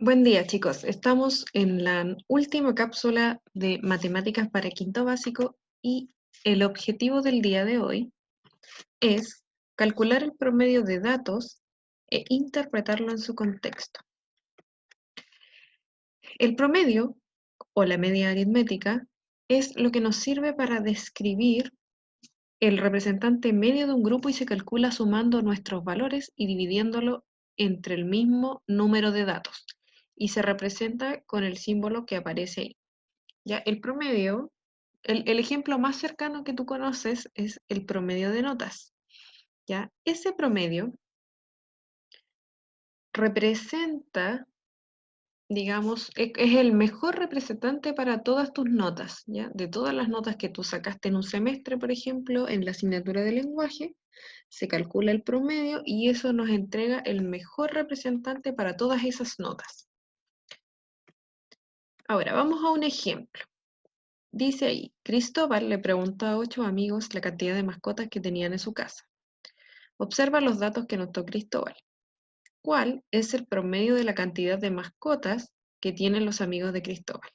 Buen día, chicos. Estamos en la última cápsula de matemáticas para quinto básico y el objetivo del día de hoy es calcular el promedio de datos e interpretarlo en su contexto. El promedio o la media aritmética es lo que nos sirve para describir el representante medio de un grupo y se calcula sumando nuestros valores y dividiéndolo entre el mismo número de datos y se representa con el símbolo que aparece ahí. Ya, el promedio, el ejemplo más cercano que tú conoces es el promedio de notas. Ya, ese promedio representa, digamos, es el mejor representante para todas tus notas, ¿ya? De todas las notas que tú sacaste en un semestre, por ejemplo, en la asignatura de lenguaje, se calcula el promedio y eso nos entrega el mejor representante para todas esas notas. Ahora, vamos a un ejemplo. Dice ahí, Cristóbal le preguntó a 8 amigos la cantidad de mascotas que tenían en su casa. Observa los datos que notó Cristóbal. ¿Cuál es el promedio de la cantidad de mascotas que tienen los amigos de Cristóbal?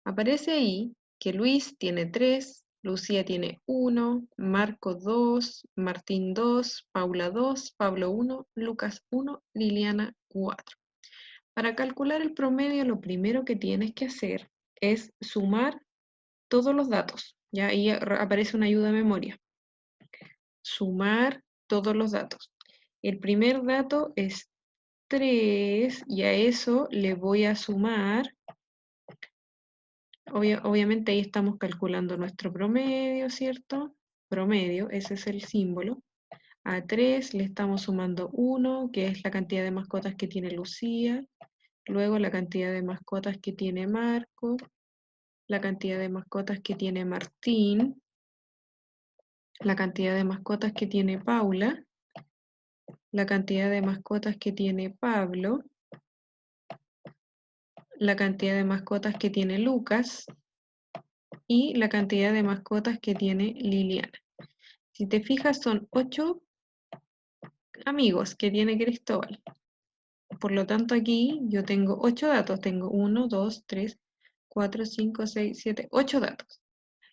Aparece ahí que Luis tiene 3, Lucía tiene 1, Marco 2, Martín 2, Paula 2, Pablo 1, Lucas 1, Liliana 4. Para calcular el promedio, lo primero que tienes que hacer es sumar todos los datos. Ya ahí aparece una ayuda a memoria. Sumar todos los datos. El primer dato es 3 y a eso le voy a sumar, obviamente ahí estamos calculando nuestro promedio, ¿cierto? Promedio, ese es el símbolo. A 3 le estamos sumando 1, que es la cantidad de mascotas que tiene Lucía, luego la cantidad de mascotas que tiene Marco, la cantidad de mascotas que tiene Martín, la cantidad de mascotas que tiene Paula, la cantidad de mascotas que tiene Pablo, la cantidad de mascotas que tiene Lucas y la cantidad de mascotas que tiene Liliana. Si te fijas, son 8 amigos que tiene Cristóbal. Por lo tanto, aquí yo tengo 8 datos. Tengo 1, 2, 3, 4, 5, 6, 7, 8 datos.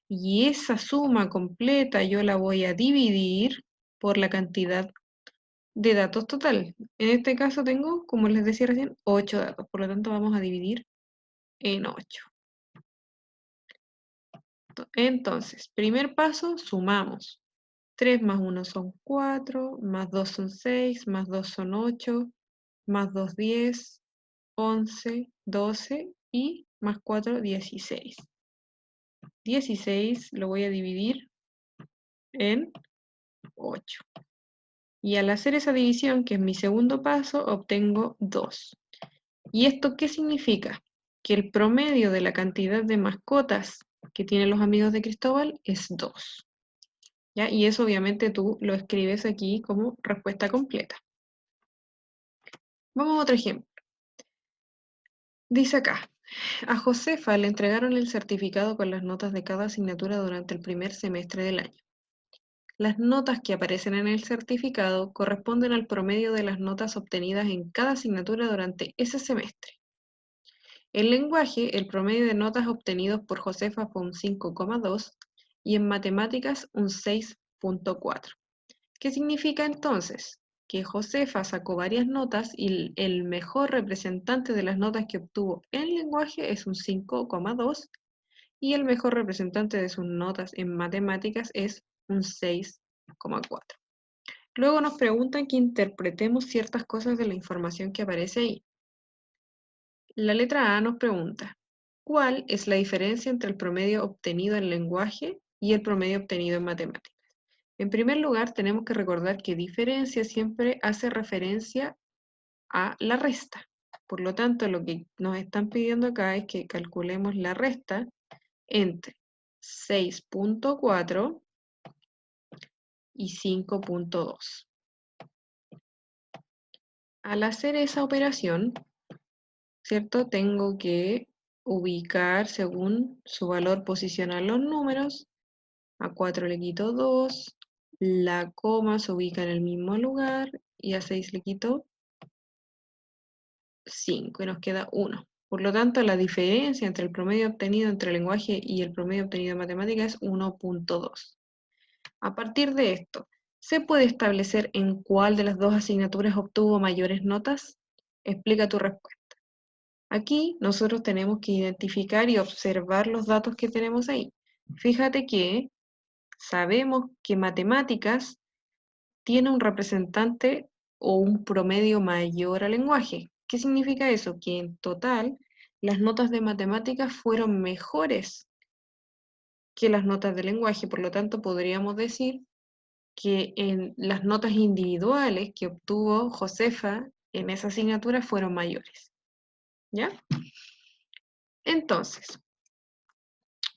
Y esa suma completa yo la voy a dividir por la cantidad de datos total. En este caso tengo, como les decía recién, 8 datos. Por lo tanto, vamos a dividir en 8. Entonces, primer paso, sumamos. 3 más 1 son 4, más 2 son 6, más 2 son 8, más 2, 10, 11, 12 y más 4, 16. 16 lo voy a dividir en 8. Y al hacer esa división, que es mi segundo paso, obtengo 2. ¿Y esto qué significa? Que el promedio de la cantidad de mascotas que tienen los amigos de Cristóbal es 2. ¿Ya? Y eso obviamente tú lo escribes aquí como respuesta completa. Vamos a otro ejemplo. Dice acá, a Josefa le entregaron el certificado con las notas de cada asignatura durante el primer semestre del año. Las notas que aparecen en el certificado corresponden al promedio de las notas obtenidas en cada asignatura durante ese semestre. En lenguaje, el promedio de notas obtenidos por Josefa fue un 5,2 y en matemáticas un 6,4. ¿Qué significa entonces? Que Josefa sacó varias notas y el mejor representante de las notas que obtuvo en lenguaje es un 5,2 y el mejor representante de sus notas en matemáticas es un 6,4. Luego nos preguntan que interpretemos ciertas cosas de la información que aparece ahí. La letra A nos pregunta, ¿cuál es la diferencia entre el promedio obtenido en lenguaje y el promedio obtenido en matemáticas? En primer lugar, tenemos que recordar que diferencia siempre hace referencia a la resta. Por lo tanto, lo que nos están pidiendo acá es que calculemos la resta entre 6,4 y 5,2. Al hacer esa operación, ¿cierto? Tengo que ubicar según su valor, posicionar los números. A 4 le quito 2, la coma se ubica en el mismo lugar y a 6 le quito 5 y nos queda 1. Por lo tanto, la diferencia entre el promedio obtenido entre lenguaje y el promedio obtenido en matemática es 1.2. A partir de esto, ¿se puede establecer en cuál de las dos asignaturas obtuvo mayores notas? Explica tu respuesta. Aquí nosotros tenemos que identificar y observar los datos que tenemos ahí. Fíjate que sabemos que matemáticas tiene un representante o un promedio mayor al lenguaje. ¿Qué significa eso? Que en total las notas de matemáticas fueron mejores que las notas de lenguaje, por lo tanto podríamos decir que en las notas individuales que obtuvo Josefa en esa asignatura fueron mayores. ¿Ya? Entonces,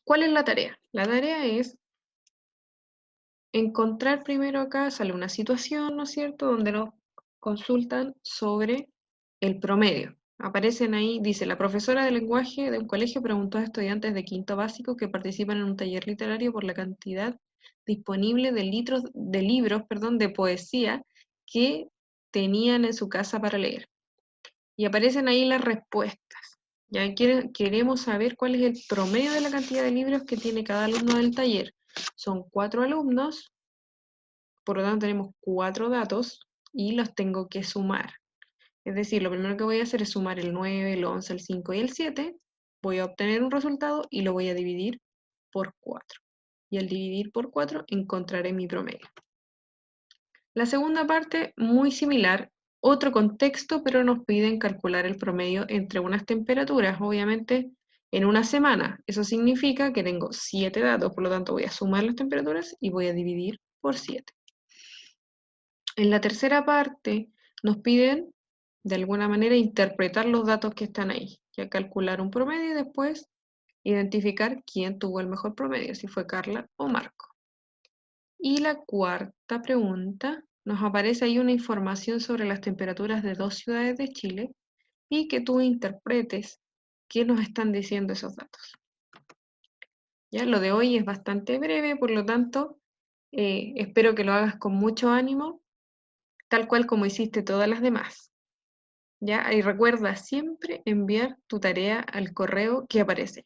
¿cuál es la tarea? La tarea es encontrar primero acá, sale una situación, ¿no es cierto?, donde nos consultan sobre el promedio. Aparecen ahí, dice, la profesora de lenguaje de un colegio preguntó a estudiantes de quinto básico que participan en un taller literario por la cantidad disponible de, libros de poesía que tenían en su casa para leer. Y aparecen ahí las respuestas. Ya queremos saber cuál es el promedio de la cantidad de libros que tiene cada alumno del taller. Son 4 alumnos, por lo tanto tenemos 4 datos y los tengo que sumar. Es decir, lo primero que voy a hacer es sumar el 9, el 11, el 5 y el 7. Voy a obtener un resultado y lo voy a dividir por 4. Y al dividir por 4 encontraré mi promedio. La segunda parte, muy similar, otro contexto, pero nos piden calcular el promedio entre unas temperaturas, obviamente en una semana. Eso significa que tengo 7 datos, por lo tanto voy a sumar las temperaturas y voy a dividir por 7. En la tercera parte nos piden, de alguna manera, interpretar los datos que están ahí, ya calcular un promedio y después identificar quién tuvo el mejor promedio, si fue Carla o Marco. Y la cuarta pregunta, nos aparece ahí una información sobre las temperaturas de 2 ciudades de Chile y que tú interpretes qué nos están diciendo esos datos. Ya, lo de hoy es bastante breve, por lo tanto, espero que lo hagas con mucho ánimo, tal cual como hiciste todas las demás. ¿Ya? Y recuerda siempre enviar tu tarea al correo que aparece.